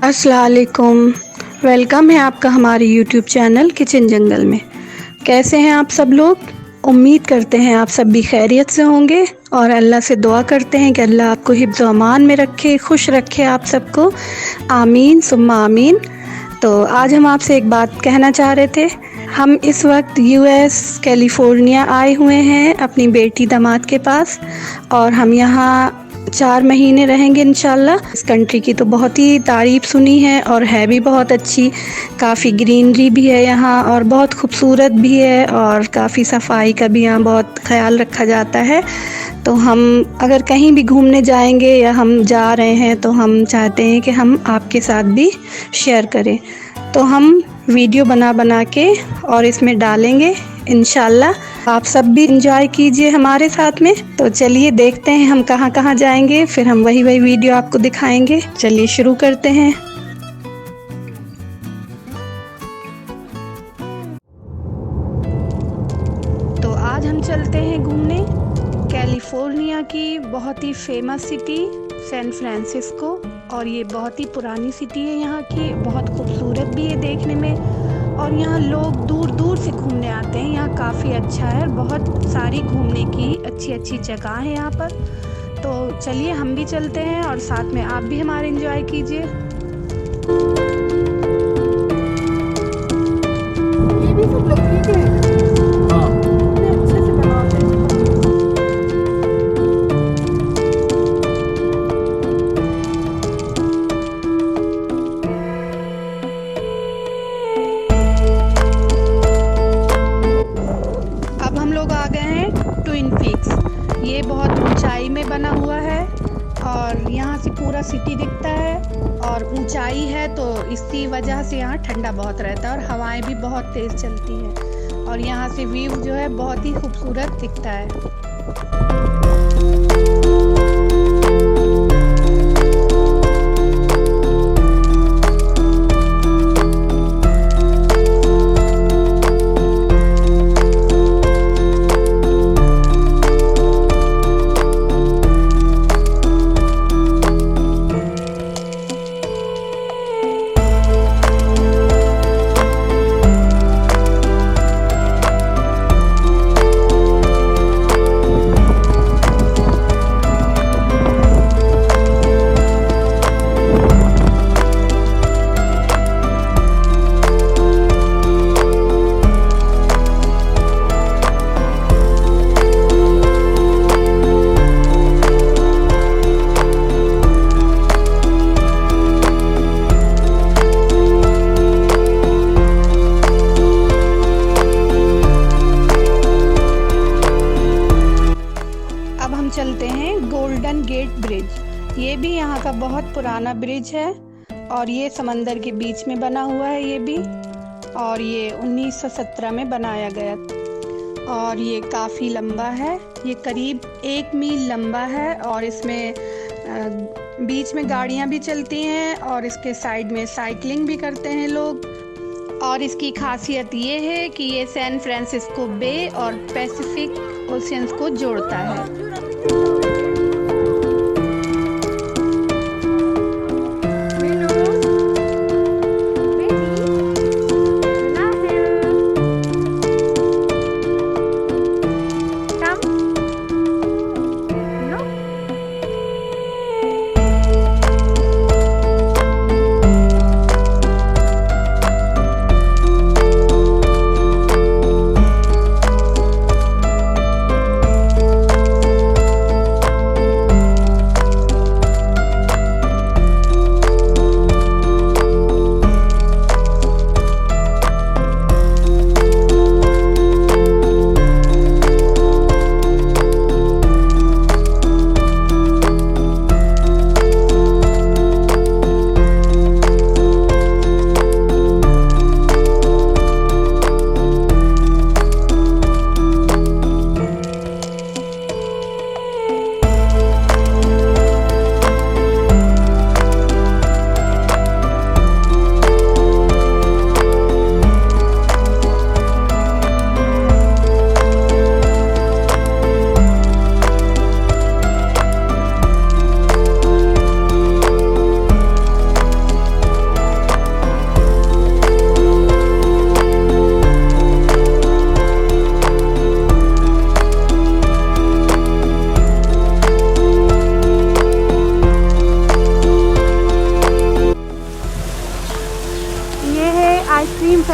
अस्सलाम वालेकुम। वेलकम है आपका हमारे यूट्यूब चैनल किचन जंगल में। कैसे हैं आप सब लोग? उम्मीद करते हैं आप सब भी खैरियत से होंगे और अल्लाह से दुआ करते हैं कि अल्लाह आपको हिफ्ज़ व अमान में रखे, खुश रखे आप सबको। आमीन सुम्मा आमीन। तो आज हम आपसे एक बात कहना चाह रहे थे। हम इस वक्त यूएस कैलिफोर्निया आए हुए हैं अपनी बेटी दामाद के पास और हम यहाँ 4 महीने रहेंगे इंशाल्लाह। इस कंट्री की तो बहुत ही तारीफ़ सुनी है और है भी बहुत अच्छी। काफ़ी ग्रीनरी भी है यहाँ और बहुत खूबसूरत भी है और काफ़ी सफाई का भी यहाँ बहुत ख्याल रखा जाता है। तो हम अगर कहीं भी घूमने जाएंगे या हम जा रहे हैं तो हम चाहते हैं कि हम आपके साथ भी शेयर करें। तो हम वीडियो बना के और इसमें डालेंगे इंशाल्लाह। आप सब भी इंजॉय कीजिए हमारे साथ में। तो चलिए देखते हैं हम कहाँ कहाँ जाएंगे, फिर हम वही वीडियो आपको दिखाएंगे। चलिए शुरू करते हैं। तो आज हम चलते हैं घूमने कैलिफोर्निया की बहुत ही फेमस सिटी सैन फ्रांसिस्को। और ये बहुत ही पुरानी सिटी है यहाँ की, बहुत खूबसूरत भी है देखने में और यहाँ लोग दूर दूर से घूमने आते हैं। यहाँ काफ़ी अच्छा है, बहुत सारी घूमने की अच्छी अच्छी जगह है यहाँ पर। तो चलिए हम भी चलते हैं और साथ में आप भी हमारे एंजॉय कीजिए। ये भी सब लकड़ी के हैं। हाँ, कितने अच्छे से बनाते हैं। अब हम लोग आ गए हैं ट्विन पीक्स। ये बहुत ऊंचाई में बना हुआ है और यहाँ से पूरा सिटी दिखता है और ऊंचाई है तो इसी वजह से यहाँ ठंडा बहुत रहता है और हवाएं भी बहुत तेज़ चलती हैं और यहाँ से व्यू जो है बहुत ही खूबसूरत दिखता है। चलते हैं गोल्डन गेट ब्रिज। ये भी यहाँ का बहुत पुराना ब्रिज है और ये समंदर के बीच में बना हुआ है ये भी, और ये 1917 में बनाया गया और ये काफ़ी लंबा है। ये करीब 1 मील लंबा है और इसमें बीच में गाड़ियाँ भी चलती हैं और इसके साइड में साइकिलिंग भी करते हैं लोग। और इसकी खासियत ये है कि ये सैन फ्रांसिस्को बे और पैसिफिक ओशियंस को जोड़ता है।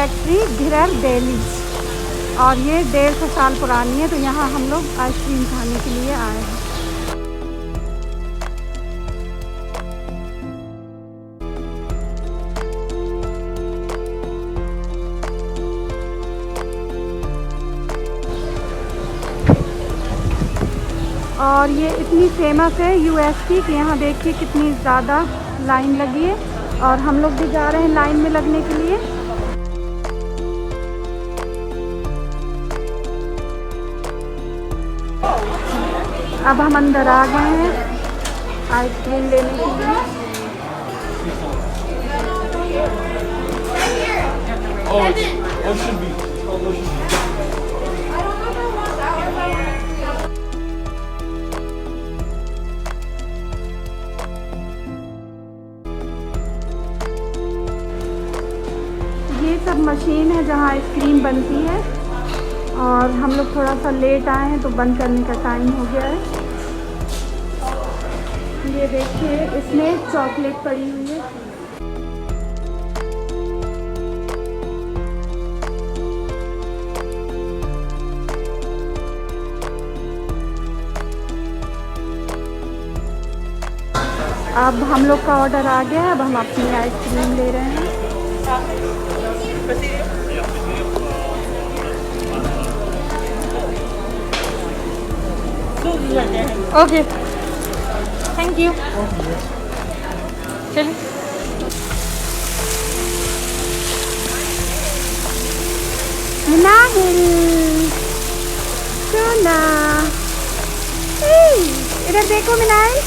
फैक्ट्री घिरर डेली, और ये 150 साल पुरानी है। तो यहाँ हम लोग आइसक्रीम खाने के लिए आए हैं। और ये इतनी फेमस है यूएस की कि यहाँ देखिए कितनी ज़्यादा लाइन लगी है, और हम लोग भी जा रहे हैं लाइन में लगने के लिए। अब हम अंदर आ गए हैं आइसक्रीम लेने के लिए। ये सब मशीन है जहाँ आइसक्रीम बनती है, और हम लोग थोड़ा सा लेट आए हैं तो बंद करने का टाइम हो गया है। ये देखिए इसमें चॉकलेट पड़ी हुई है। अब हम लोग का ऑर्डर आ गया है, अब हम अपनी आइसक्रीम ले रहे हैं। Okay, thank you. चलिए मिनाहिल, सोना, इधर देखो मिनाहिल।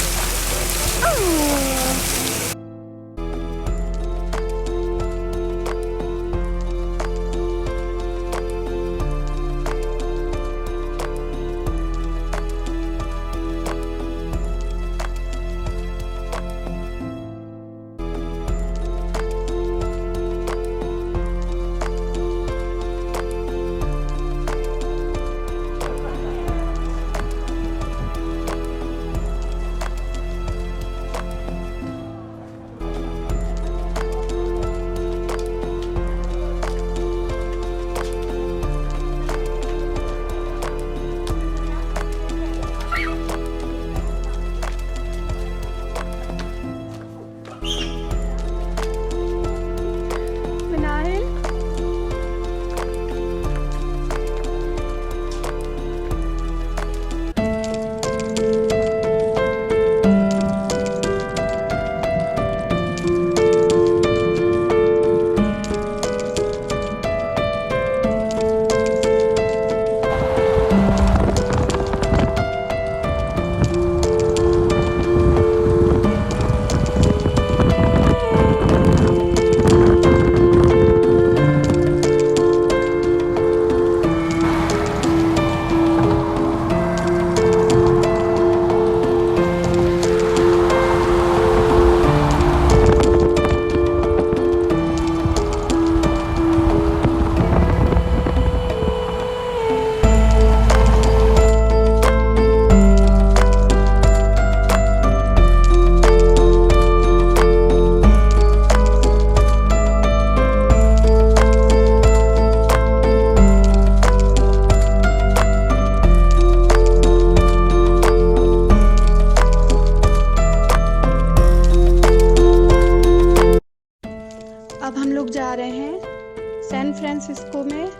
सैन-फ्रांसिस्को में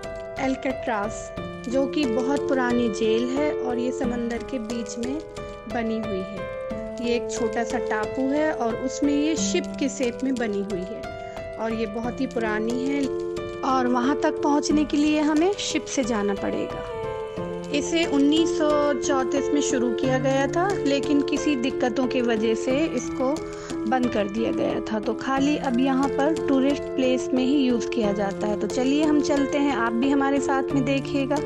एल्काट्राज, जो कि बहुत पुरानी जेल है और ये समंदर के बीच में बनी हुई है। ये एक छोटा सा टापू है और उसमें ये शिप के शेप में बनी हुई है और ये बहुत ही पुरानी है और वहाँ तक पहुँचने के लिए हमें शिप से जाना पड़ेगा। इसे 1934 में शुरू किया गया था, लेकिन किसी दिक्कतों की वजह से इसको बंद कर दिया गया था, तो खाली अब यहाँ पर टूरिस्ट प्लेस में ही यूज़ किया जाता है। तो चलिए हम चलते हैं, आप भी हमारे साथ में देखिएगा।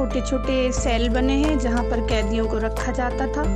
छोटे छोटे सेल बने हैं जहाँ पर कैदियों को रखा जाता था।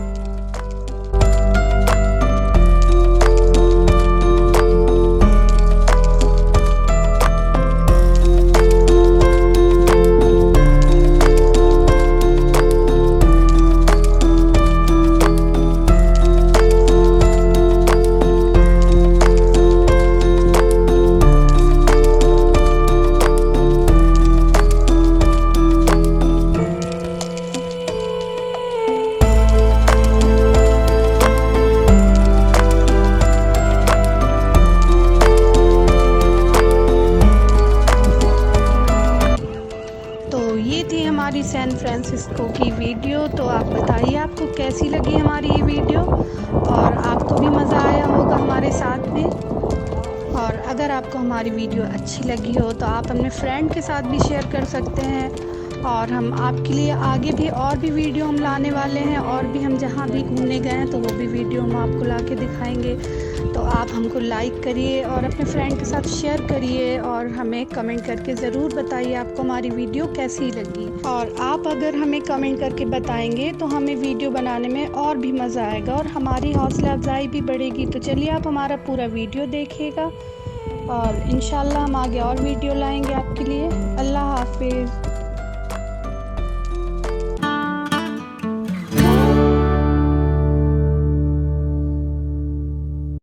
ये थी हमारी सैन फ्रांसिस्को की वीडियो। तो आप बताइए आपको कैसी लगी हमारी ये वीडियो, और आपको भी मज़ा आया होगा हमारे साथ में। और अगर आपको हमारी वीडियो अच्छी लगी हो तो आप अपने फ्रेंड के साथ भी शेयर कर सकते हैं। और हम आपके लिए आगे भी और भी वीडियो हम लाने वाले हैं, और भी हम जहाँ भी घूमने गए हैं तो वो भी वीडियो हम आपको ला के दिखाएंगे। तो आप हमको लाइक करिए और अपने फ्रेंड के साथ शेयर करिए, और हमें कमेंट करके ज़रूर बताइए आपको हमारी वीडियो कैसी लगी। और आप अगर हमें कमेंट करके बताएंगे तो हमें वीडियो बनाने में और भी मज़ा आएगा और हमारी हौसला अफजाई भी बढ़ेगी। तो चलिए आप हमारा पूरा वीडियो देखिएगा, और इंशाल्लाह हम आगे और वीडियो लाएंगे आपके लिए। अल्लाह हाफिज़।